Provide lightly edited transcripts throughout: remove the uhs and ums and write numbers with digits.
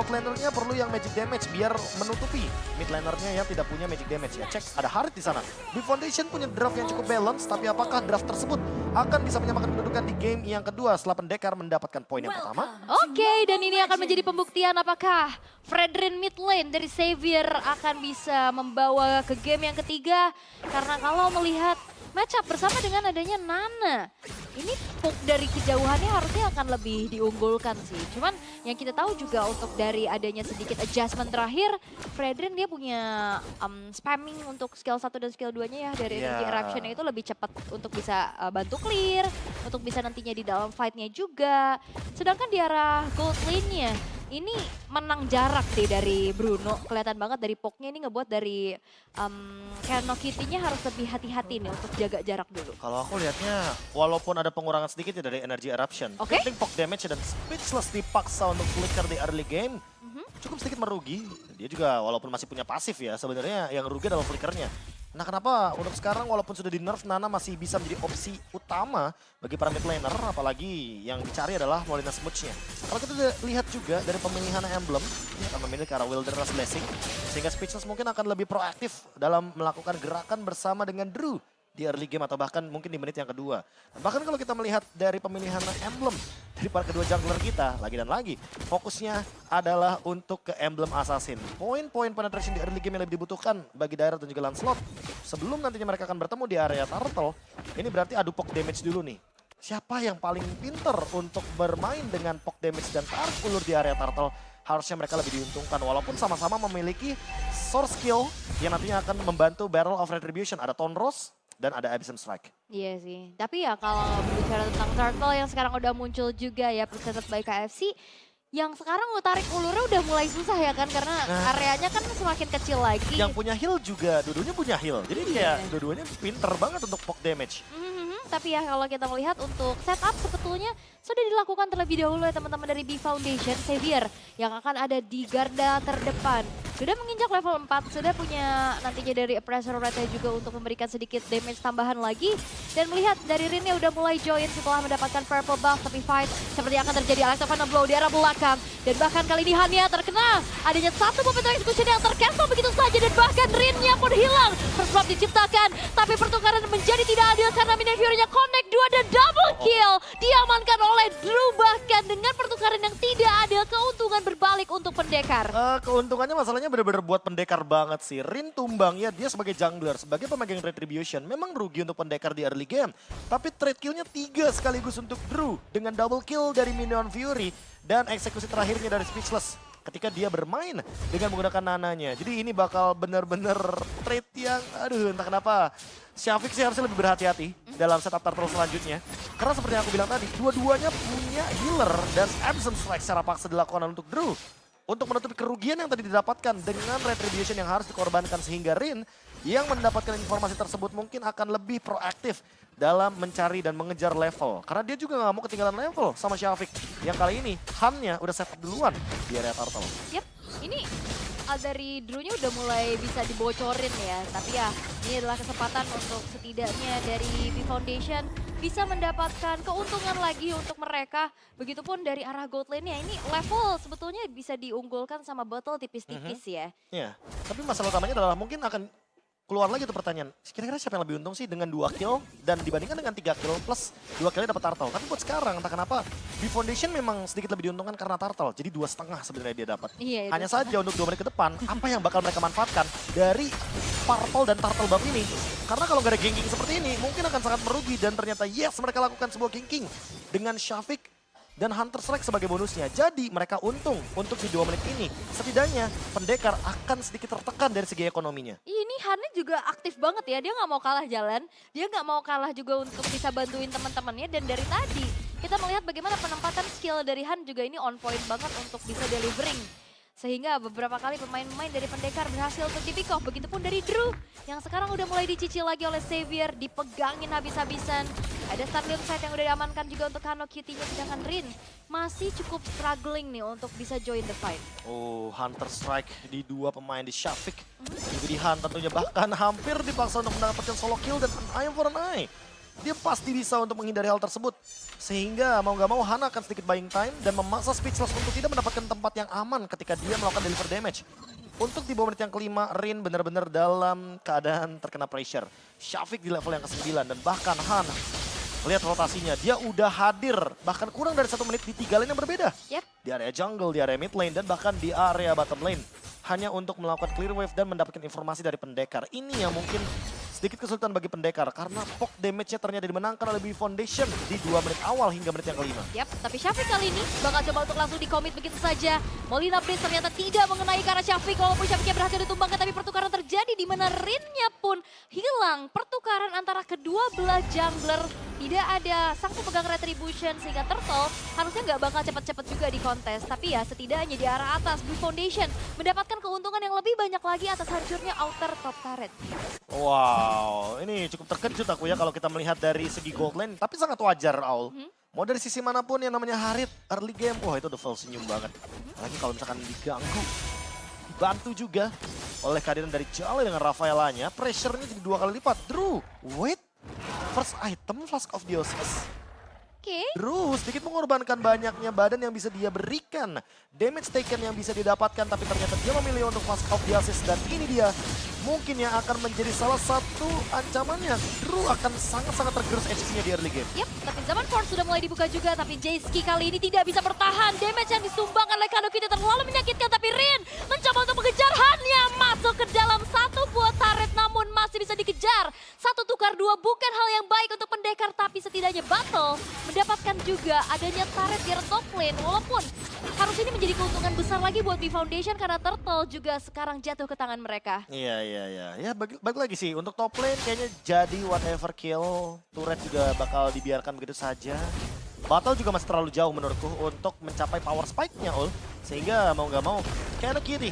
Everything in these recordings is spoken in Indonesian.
Top lanernya perlu yang magic damage biar menutupi mid lanernya yang tidak punya magic damage ya. Cek, ada Harit di sana. Big Foundation punya draft yang cukup balance, tapi apakah draft tersebut akan bisa menyamakan kedudukan di game yang kedua setelah pendekar mendapatkan poin yang pertama? Oke, dan ini akan menjadi pembuktian apakah Fredrin mid lane dari Xavier akan bisa membawa ke game yang ketiga. Karena kalau melihat matchup bersama dengan adanya Nana, ini poke dari kejauhannya harusnya akan lebih diunggulkan sih. Cuman yang kita tahu juga untuk dari adanya sedikit adjustment terakhir, Fredrin dia punya spamming untuk skill 1 dan skill 2-nya ya dari energy eruption itu lebih cepat untuk bisa bantu clear, untuk bisa nantinya di dalam fight-nya juga. Sedangkan di arah gold lane-nya, ini menang jarak sih dari Bruno. Kelihatan banget dari poke-nya ini ngebuat dari Kano Kitty-nya harus lebih hati-hati nih untuk jaga jarak dulu. Kalau aku lihatnya, walaupun ada pengurangan sedikit ya dari energy eruption, Oke. penting poke damage dan speechless dipaksa untuk flicker di early game, cukup sedikit merugi. Dia juga walaupun masih punya pasif ya, sebenarnya yang rugi adalah flickernya. Nah kenapa untuk sekarang walaupun sudah di nerf, Nana masih bisa menjadi opsi utama bagi para mid laner, apalagi yang dicari adalah Molina Smooch-nya. Kalau kita lihat juga dari pemilihan emblem, dia akan memilih ke arah Wilderness Blessing, sehingga Speechless mungkin akan lebih proaktif dalam melakukan gerakan bersama dengan Drew di early game atau bahkan mungkin di menit yang kedua. Dan bahkan kalau kita melihat dari pemilihan emblem dari para kedua jungler kita, lagi dan lagi, fokusnya adalah untuk ke emblem assassin. Poin-poin penetration di early game yang lebih dibutuhkan bagi Dairat dan juga Lancelot. Sebelum nantinya mereka akan bertemu di area turtle, ini berarti adu poke damage dulu nih. Siapa yang paling pinter untuk bermain dengan poke damage dan tarik ulur di area turtle, harusnya mereka lebih diuntungkan. Walaupun sama-sama memiliki source skill yang nantinya akan membantu Barrel of Retribution. Ada Tonros dan ada Abyssal Strike. Iya sih, tapi ya kalau berbicara tentang Turtle yang sekarang udah muncul juga ya presented by KFC, yang sekarang mau tarik ulurnya udah mulai susah ya kan, karena areanya kan semakin kecil lagi. Yang punya heal juga, dua-duanya punya heal. Jadi dia dua-duanya pinter banget untuk poke damage. Tapi ya kalau kita melihat untuk setup sebetulnya sudah dilakukan terlebih dahulu ya teman-teman dari B Foundation. Xavier yang akan ada di garda terdepan. Sudah menginjak level 4, sudah punya nantinya dari Oppressor Rate juga untuk memberikan sedikit damage tambahan lagi. Dan melihat dari Rin udah mulai join setelah mendapatkan purple buff. Tapi fight seperti akan terjadi Electro Blow di arah belakang. Dan bahkan kali ini Hania terkena adanya satu momentum execution yang tercancel begitu saja. Dan bahkan Rin-nya pun hilang. First blood diciptakan, tapi pertukaran menjadi tidak adil karena Minion Fury-nya connect 2 dan double kill. Diamankan oleh Drew, bahkan dengan pertukaran yang tidak adil, keuntungan berbalik untuk pendekar. Keuntungannya masalahnya benar-benar buat pendekar banget sih. Rin tumbang ya, dia sebagai jungler, sebagai pemegang Retribution. Memang rugi untuk pendekar di early game. Tapi trade kill-nya 3 sekaligus untuk Drew. Dengan double kill dari Minion Fury dan eksekusi terakhirnya dari Speechless. Ketika dia bermain dengan menggunakan nananya. Jadi ini bakal benar-benar trade yang, aduh entah kenapa. Syafiq sih harusnya lebih berhati-hati dalam setup turtle selanjutnya. Karena seperti yang aku bilang tadi, dua-duanya punya healer dan Abyssal Strike secara paksa dilakukan untuk Drew. Untuk menutupi kerugian yang tadi didapatkan dengan Retribution yang harus dikorbankan, sehingga Rin yang mendapatkan informasi tersebut mungkin akan lebih proaktif dalam mencari dan mengejar level. Karena dia juga nggak mau ketinggalan level sama Syafiq. Yang kali ini Han-nya udah set up duluan di area turtle. Yap, ini dari Drew-nya udah mulai bisa dibocorin ya. Tapi ya ini adalah kesempatan untuk setidaknya dari B Foundation bisa mendapatkan keuntungan lagi untuk mereka. Begitupun dari arah gold lane-nya, ini level sebetulnya bisa diunggulkan sama Bottle tipis-tipis ya. Iya, tapi masalah utamanya adalah mungkin akan keluar lagi tuh pertanyaan, kira-kira siapa yang lebih untung sih dengan 2 kill dan dibandingkan dengan 3 kill plus 2 killnya dapat turtle. Tapi buat sekarang entah kenapa B Foundation memang sedikit lebih diuntungkan karena turtle. Jadi 2,5 sebenarnya dia dapat. Iya, Hanya saja untuk 2 menit ke depan, apa yang bakal mereka manfaatkan dari purple dan turtle buff ini. Karena kalau nggak ada ganking seperti ini, mungkin akan sangat merugi. Dan ternyata yes, mereka lakukan sebuah ganking dengan Syafiq dan Hunter Strike sebagai bonusnya. Jadi mereka untung untuk di 2 menit ini. Setidaknya pendekar akan sedikit tertekan dari segi ekonominya. Ini Hannya juga aktif banget ya, dia nggak mau kalah jalan, dia nggak mau kalah juga untuk bisa bantuin teman-temannya. Dan dari tadi kita melihat bagaimana penempatan skill dari Han juga ini on point banget untuk bisa delivering. Sehingga beberapa kali pemain-pemain dari pendekar berhasil untuk di pick off. Begitupun dari Drew yang sekarang udah mulai dicicil lagi oleh Xavier, dipegangin habis-habisan. Ada Starlight Sight yang udah diamankan juga untuk Kano Kitty-nya, sedangkan Rin masih cukup struggling nih untuk bisa join the fight. Oh, Hunter Strike di 2 pemain di Syafiq. Juga di Han tentunya, bahkan hampir dipaksa untuk mendapatkan solo kill dan an eye for an eye. dia pasti bisa untuk menghindari hal tersebut. Sehingga mau gak mau Han akan sedikit buying time dan memaksa Speechless untuk tidak mendapatkan tempat yang aman ketika dia melakukan deliver damage. Untuk di bawah menit yang kelima, Rin benar-benar dalam keadaan terkena pressure. Syafiq di level yang ke-9 dan bahkan Han, lihat rotasinya, dia udah hadir bahkan kurang dari 1 menit di 3 lane yang berbeda. Yep. Di area jungle, di area mid lane, dan bahkan di area bottom lane. Hanya untuk melakukan clear wave dan mendapatkan informasi dari pendekar. Ini yang mungkin sedikit kesulitan bagi pendekar karena poke damage-nya ternyata dimenangkan oleh B Foundation di 2 menit awal hingga menit yang kelima. Yap, tapi Syafiq kali ini bakal coba untuk langsung di-commit begitu saja. Molina Prince ternyata tidak mengenai karena Syafiq, walaupun Syafiqnya berhasil ditumbangkan, tapi pertukaran terjadi di mana Rin-nya pun hilang. Pertukaran antara kedua belah jungler, tidak ada sang pemegang retribution sehingga Turtle harusnya nggak bakal cepat-cepat juga di kontes. Tapi ya setidaknya di arah atas Blue Foundation mendapatkan keuntungan yang lebih banyak lagi atas hancurnya outer top turret. Wow, ini cukup terkejut aku ya kalau kita melihat dari segi gold lane. Tapi sangat wajar, Aul. Mau dari sisi manapun yang namanya Harit, early game, wah itu udah full senyum banget. Apalagi kalau misalkan diganggu, dibantu juga oleh kehadiran dari Jale dengan Rafaelanya, pressure-nya jadi 2 kali lipat. Drew, wait, first item Flask of Dionysus. Oke. Drew sedikit mengorbankan banyaknya badan yang bisa dia berikan. Damage taken yang bisa didapatkan, tapi ternyata dia memilih untuk Flask of Dionysus. Dan ini dia mungkin yang akan menjadi salah satu ancamannya. Drew akan sangat-sangat tergerus HP-nya di early game. Yap, tapi zaman Force sudah mulai dibuka juga, tapi Jayski kali ini tidak bisa bertahan. Damage yang disumbangkan oleh Kanokiti terlalu menyakitkan, tapi Rin mencoba untuk mengejar Han yang masuk ke dalam satu buah turret, namun masih bisa dikejar. 1 tukar 2 bukan hal yang baik untuk pendekar, tapi setidaknya Battle mendapatkan juga adanya turret di top lane. Walaupun harus ini menjadi keuntungan besar lagi buat B Foundation karena Turtle juga sekarang jatuh ke tangan mereka. Iya. Ya balik lagi sih, untuk top lane kayaknya jadi whatever kill. Turret juga bakal dibiarkan begitu saja. Battle juga masih terlalu jauh menurutku untuk mencapai power spike-nya, Ul. Sehingga mau gak mau, kayak Kitty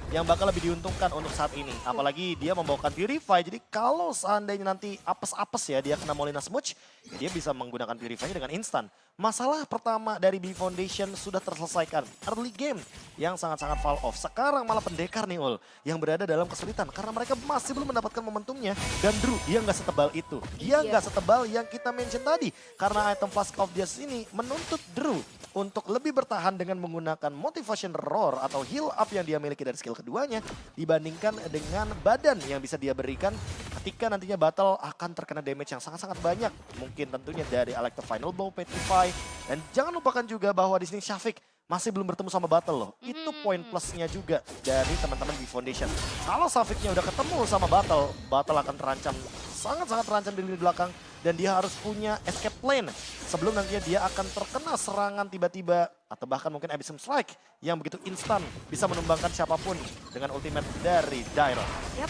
yang bakal lebih diuntungkan untuk saat ini. Apalagi dia membawakan Purify, jadi kalau seandainya nanti apes-apes ya dia kena Molina Smooch, ya dia bisa menggunakan Purify-nya dengan instan. Masalah pertama dari B Foundation sudah terselesaikan. Early game yang sangat-sangat fall off. Sekarang malah pendekar nih, Ul, yang berada dalam kesulitan. Karena mereka masih belum mendapatkan momentumnya. Dan Drew, dia nggak setebal itu. Dia nggak setebal yang kita mention tadi. Karena item Flask of Dionysus ini menuntut Drew untuk lebih bertahan dengan menggunakan Motivation Roar atau heal up yang dia miliki dari skill keduanya. Dibandingkan dengan badan yang bisa dia berikan ketika nantinya battle akan terkena damage yang sangat-sangat banyak. Mungkin tentunya dari Electro Final Blow, Petrify. Dan jangan lupakan juga bahwa di sini Syafiq masih belum bertemu sama Battle loh. Itu poin plusnya juga dari teman-teman B Foundation. Kalau Syafiqnya udah ketemu sama Battle, Battle akan terancam, sangat-sangat terancam di lini belakang. Dan dia harus punya escape plan sebelum nantinya dia akan terkena serangan tiba-tiba atau bahkan mungkin Abyssal Strike yang begitu instan bisa menumbangkan siapapun dengan ultimate dari Dairo. Yap,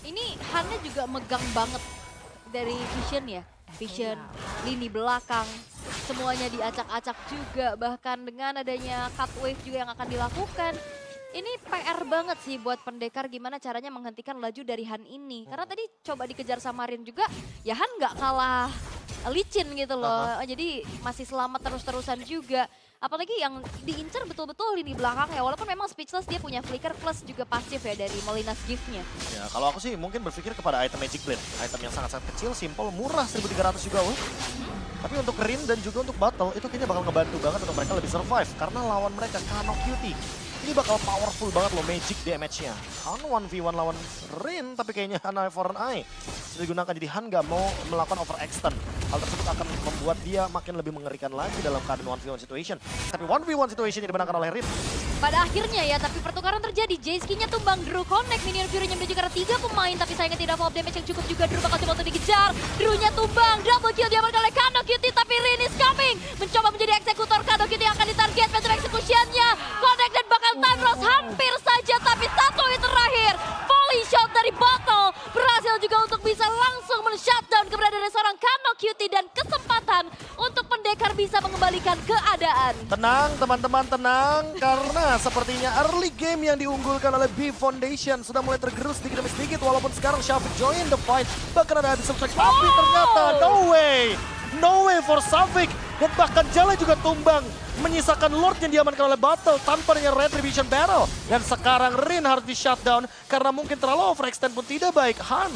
ini Hannya juga megang banget dari Vision ya. Vision, lini belakang, semuanya diacak-acak juga. Bahkan dengan adanya cut wave juga yang akan dilakukan. Ini PR banget sih buat pendekar gimana caranya menghentikan laju dari Han ini. Karena tadi coba dikejar sama Rin juga, ya Han nggak kalah licin gitu loh. Jadi masih selamat terus-terusan juga. Apalagi yang diincar betul-betul lini belakang ya. Walaupun memang Speechless dia punya flicker plus juga pasif ya dari Molina's gift-nya. Ya kalau aku sih mungkin berpikir kepada item Magic Blade. Item yang sangat-sangat kecil, simple, murah 1.300 juga. Tapi untuk Rin dan juga untuk Battle itu kayaknya bakal ngebantu banget untuk mereka lebih survive. Karena lawan mereka Kano Cutie. Ini bakal powerful banget loh magic damage-nya. Han 1v1 lawan Rin, tapi kayaknya Han Eye for an Eye sudah digunakan, jadi Han gak mau melakukan overextend. Hal tersebut akan membuat dia makin lebih mengerikan lagi dalam keadaan 1v1 situation. Tapi 1v1 situation yang dimenangkan oleh Rin. Pada akhirnya ya, tapi pertukaran terjadi. Jayski-nya tumbang, Drew connect, minion Fury-nya menuju karena 3 pemain. Tapi sayangnya tidak follow damage yang cukup juga. Drew bakal coba untuk dikejar. Drew-nya tumbang, double kill diamankan oleh Kano Cutie. Tapi Rin is coming. Mencoba menjadi eksekutor. Kano Cutie akan ditarget. Metro execution-nya. Connect dan bakal time loss hampir saja. Tapi satu hit terakhir. Volley shot dari Battle. Berhasil juga untuk bisa langsung men-shutdown keberadaan seorang Kano Cutie. Dan kesempatan untuk pendekar bisa mengembalikan keadaan. Tenang teman-teman, tenang. Karena sepertinya early game yang diunggulkan oleh B Foundation sudah mulai tergerus sedikit demi sedikit. Walaupun sekarang Syafiq join the fight. Bahkan ada Abyssal Strike, tapi ternyata no way. No way for Syafiq. Dan bahkan Jale juga tumbang. Menyisakan Lord yang diamankan oleh Battle tanpa adanya Retribution Battle. Dan sekarang Rin harus di shutdown karena mungkin terlalu overextend pun tidak baik. Han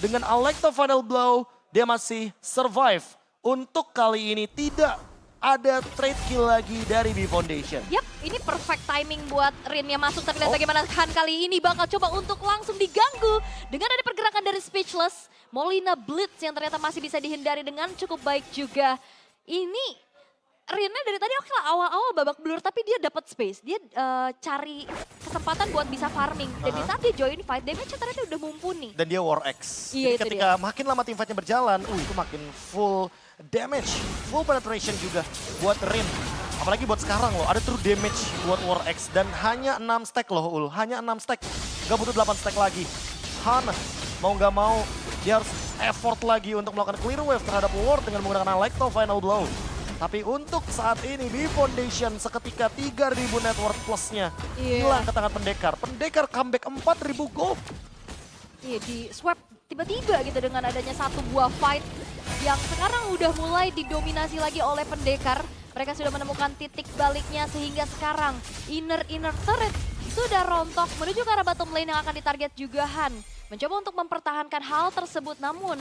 dengan Electro Final Blow dia masih survive. Untuk kali ini tidak ada trade kill lagi dari B Foundation. Yap, ini perfect timing buat Rin yang masuk. Tapi lihat bagaimana Han kali ini bakal coba untuk langsung diganggu. Dengan ada pergerakan dari Speechless, Molina Blitz yang ternyata masih bisa dihindari dengan cukup baik juga. Ini Rinnya dari tadi oke lah awal-awal babak blur tapi dia dapat space. Dia cari kesempatan buat bisa farming. Dan di saat dia join fight, damage ternyata udah mumpuni. Dan dia War X. Iya, Jadi itu ketika makin lama teamfightnya berjalan, itu makin full damage, full penetration juga buat Rin. Apalagi buat sekarang loh, ada true damage buat War X. Dan hanya 6 stack loh Ul, hanya 6 stack. Gak butuh 8 stack lagi. Han mau gak mau, dia harus effort lagi untuk melakukan clear wave terhadap Lord dengan menggunakan Electro Final Blow. Tapi untuk saat ini B Foundation seketika 3000 network plusnya hilang ke tangan Pendekar. Pendekar comeback 4000 gold. Iya, di swap tiba-tiba gitu dengan adanya satu buah fight yang sekarang udah mulai didominasi lagi oleh Pendekar. Mereka sudah menemukan titik baliknya sehingga sekarang inner turret sudah rontok menuju ke arah bottom lane yang akan ditarget juga Han. Mencoba untuk mempertahankan hal tersebut namun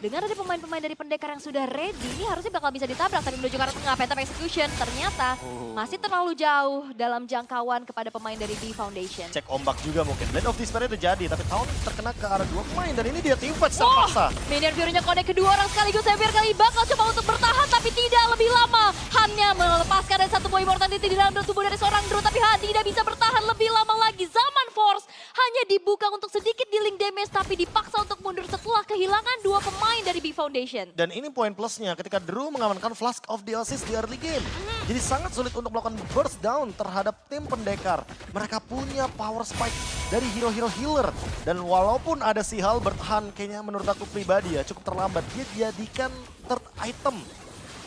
dengan ada pemain-pemain dari Pendekar yang sudah ready, ini harusnya bakal bisa ditabrak tapi menuju ke arah tengah. Phantom Execution ternyata masih terlalu jauh dalam jangkauan kepada pemain dari B Foundation. Cek ombak juga mungkin. Blade of Despair itu jadi, tapi tahun terkena ke arah 2 pemain dan ini dia teamfight secara paksa. Minion Fury-nya connect kedua orang sekaligus. Xavier kali bakal coba untuk bertahan tapi tidak lebih lama. Han-nya melepaskan dari satu buah immortality di dalam tubuh dari seorang Drew tapi Han tidak bisa bertahan lebih lama lagi. Zaman Force hanya dibuka untuk sedikit dealing damage tapi dipaksa untuk mundur setelah kehilangan 2 pemain dari B Foundation. Dan ini poin plusnya ketika Drew mengamankan Flask of the Assist di early game. Jadi sangat sulit untuk melakukan burst down terhadap tim Pendekar. Mereka punya power spike dari hero-hero healer. Dan walaupun ada si Halberd, Han kayaknya menurut aku pribadi ya cukup terlambat. Dia jadikan third item.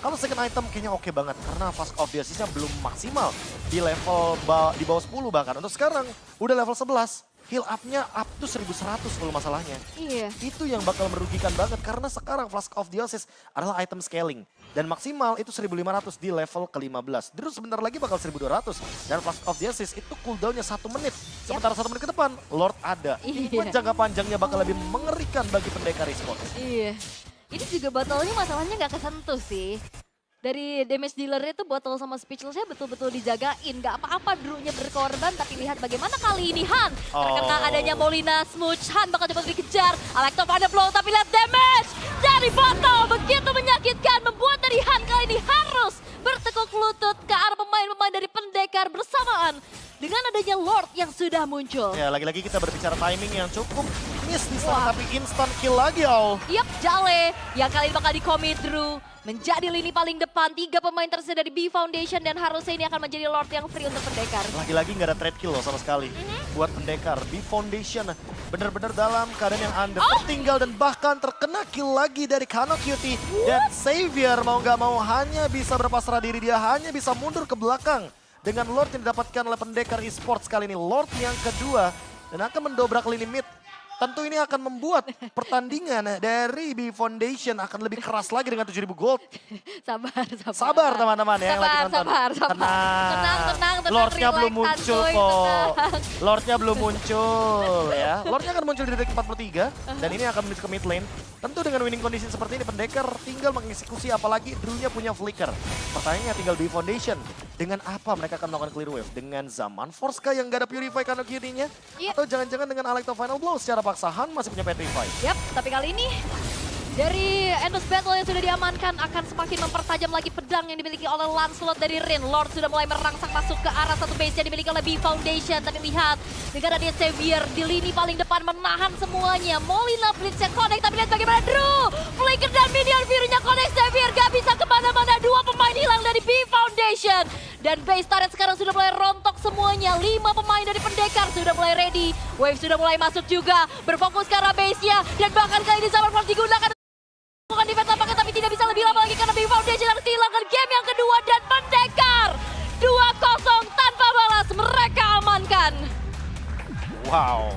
Kalau second item kayaknya oke banget karena Flask of the Assist-nya belum maksimal di level di bawah 10 bahkan. Untuk sekarang udah level 11. Heal up-nya up to 1100 kalau masalahnya. Iya. Itu yang bakal merugikan banget karena sekarang Flask of the Assist adalah item scaling. Dan maksimal itu 1500 di level ke-15. Terus sebentar lagi bakal 1200. Dan Flask of the Assist itu cooldown-nya 1 menit. Sementara 1 menit ke depan, Lord ada. Ini pun jangka panjangnya bakal lebih mengerikan bagi Pendekar Esports. Iya. Ini juga botolnya masalahnya nggak kesentuh sih. Dari damage dealer-nya tuh botol sama Speechless-nya betul-betul dijagain. Gak apa-apa Drew-nya berkorban, tapi lihat bagaimana kali ini Han. Terkena adanya Molina Smooch, Han bakal coba dikejar. Electro Final Blow, tapi lihat damage dari botol. Begitu menyakitkan, membuat dari Han kali ini harus bertekuk lutut ke arah pemain-pemain dari Pendekar bersamaan. Dengan adanya Lord yang sudah muncul. Ya, lagi-lagi kita berbicara timing yang cukup miss di sana, tapi instant kill lagi, Aul. Yap, Jale yang kali ini bakal di-commit Drew. Menjadi lini paling depan, 3 pemain tersisa dari B Foundation dan harusnya ini akan menjadi Lord yang free untuk Pendekar. Lagi-lagi nggak ada trade kill loh sama sekali. Buat Pendekar, B Foundation benar-benar dalam keadaan yang under, tertinggal dan bahkan terkena kill lagi dari Kano Cutie. Dan Xavier mau nggak mau hanya bisa berpasrah diri, dia hanya bisa mundur ke belakang. Dengan Lord yang didapatkan oleh Pendekar Esports kali ini, Lord yang kedua dan akan mendobrak lini mid. Tentu ini akan membuat pertandingan dari B Foundation akan lebih keras lagi dengan 7.000 gold. Sabar teman-teman ya yang lagi nonton. Tenang. Lordnya relax, belum muncul santuy, kok. Lordnya belum muncul ya. Lordnya akan muncul di detik 43 dan ini akan menuju ke mid lane. Tentu dengan winning condition seperti ini Pendekar tinggal mengeksekusi apalagi Drew-nya punya flicker. Pertanyaannya tinggal B Foundation. Dengan apa mereka akan melakukan clear wave? Dengan Zaman Force kah yang gak ada Purify Kano Cutie-nya? Atau jangan-jangan dengan Electro Final Blow secara paksa Han masih punya Petrify? Yap, tapi kali ini dari Endless Battle yang sudah diamankan akan semakin mempertajam lagi pedang yang dimiliki oleh Lancelot dari Rin. Lord sudah mulai merangsang masuk ke arah satu base yang dimiliki oleh B Foundation. Tapi lihat, negara dia Xavier di lini paling depan menahan semuanya. Molina Blitz yang connect, tapi lihat bagaimana Drew. Flicker dan Minion Fury-nya connect, Xavier gak bisa kemana-mana. 2 pemain hilang dari B Foundation. Dan base turret sekarang sudah mulai rontok semuanya. 5 pemain dari Pendekar sudah mulai ready. Wave sudah mulai masuk juga. Berfokus ke arah base-nya. Dan bahkan kali ini Zaman Force digunakan. Bukan defense tampaknya tapi tidak bisa lebih lama lagi karena B Foundation harus kehilangan game yang kedua dan Pendekar 2-0 tanpa balas mereka amankan. Wow.